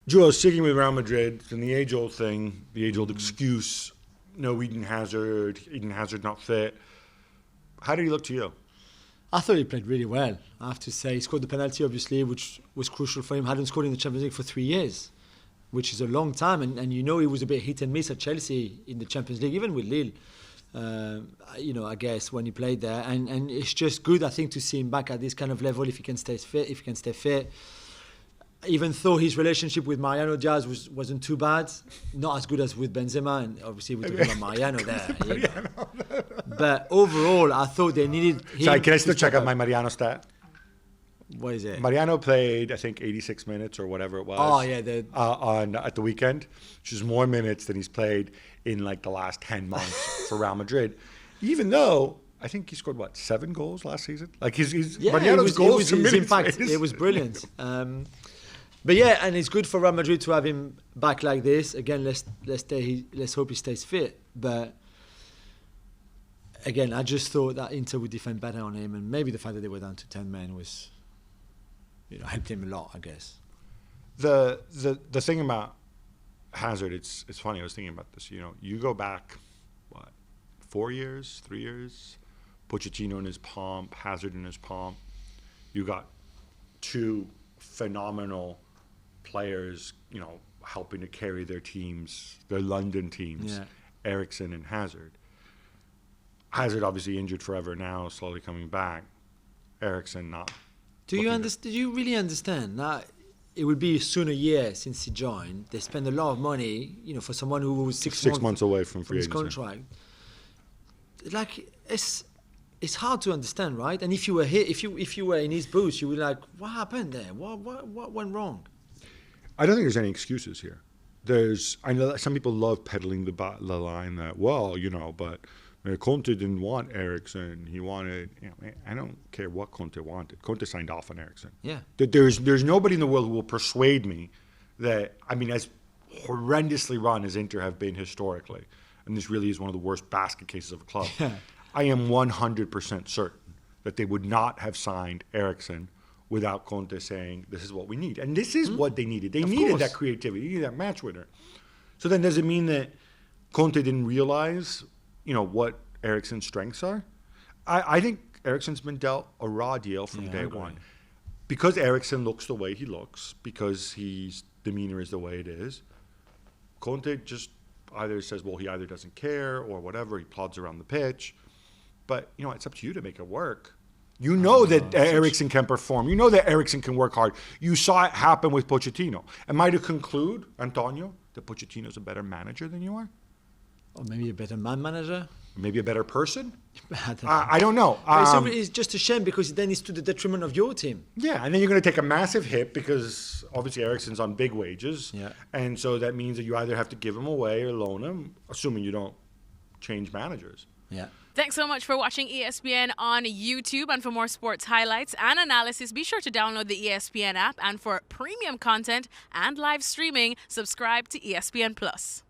Joel, sticking with Real Madrid, and the age-old thing, the age-old excuse, no Eden Hazard not fit. How did he look to you? I thought he played really well, I have to say. He scored the penalty, obviously, which was crucial for him. Hadn't scored in the Champions League for 3 years, which is a long time. And he was a bit hit and miss at Chelsea in the Champions League, even with Lille. I guess, when he played there. And it's just good, I think, to see him back at this kind of level if he can stay fit. Even though his relationship with Mariano Diaz wasn't too bad, not as good as with Benzema, and obviously we're talking about Mariano there. But overall, I thought they needed him. Sorry, can I still check out my Mariano stat? What is it? Mariano played, I think, 86 minutes or whatever it was. Oh, yeah. At the weekend, which is more minutes than he's played in like the last 10 months for Real Madrid. Even though I think he scored 7 goals last season. Like Mariano's goals to minutes. In fact, it was brilliant. But yeah, and it's good for Real Madrid to have him back like this. Again, let's hope he stays fit. But again, I just thought that Inter would defend better on him, and maybe the fact that they were down to 10 men was, helped him a lot, I guess. The thing about Hazard, it's funny. I was thinking about this. You go back 4 years, 3 years, Pochettino in his pomp, Hazard in his pomp. You got 2 phenomenal players, helping to carry their teams, their London teams, Eriksen and Hazard. Hazard obviously injured forever now, slowly coming back. Eriksen not. Do you really understand that it would be soon a year since he joined? They spend a lot of money, for someone who was six months away from free agency. His contract. Like it's hard to understand, right? And if you were here, if you were in his boots, you were like, what happened there? What went wrong? I don't think there's any excuses here. I know that some people love peddling the line that, but Conte didn't want Eriksen. He wanted, I don't care what Conte wanted. Conte signed off on Eriksen. Yeah. There's nobody in the world who will persuade me that, as horrendously run as Inter have been historically, and this really is one of the worst basket cases of a club, I am 100% certain that they would not have signed Eriksen without Conte saying, this is what we need. And this is what they needed. They needed that creativity. They needed that match winner. So then does it mean that Conte didn't realize, what Eriksen's strengths are? I think Eriksen's been dealt a raw deal from day one. Because Eriksen looks the way he looks, because his demeanor is the way it is, Conte just either says, he either doesn't care or whatever, he plods around the pitch. But, it's up to you to make it work. You know that Eriksen can perform. You know that Eriksen can work hard. You saw it happen with Pochettino. Am I to conclude, Antonio, that Pochettino's a better manager than you are? Or maybe a better manager? Maybe a better person? I don't know. It's just a shame because then it's to the detriment of your team. Yeah, and then you're going to take a massive hit because obviously Eriksen's on big wages. Yeah. And so that means that you either have to give him away or loan him, assuming you don't change managers. Yeah. Thanks so much for watching ESPN on YouTube. And for more sports highlights and analysis, be sure to download the ESPN app. And for premium content and live streaming, subscribe to ESPN Plus.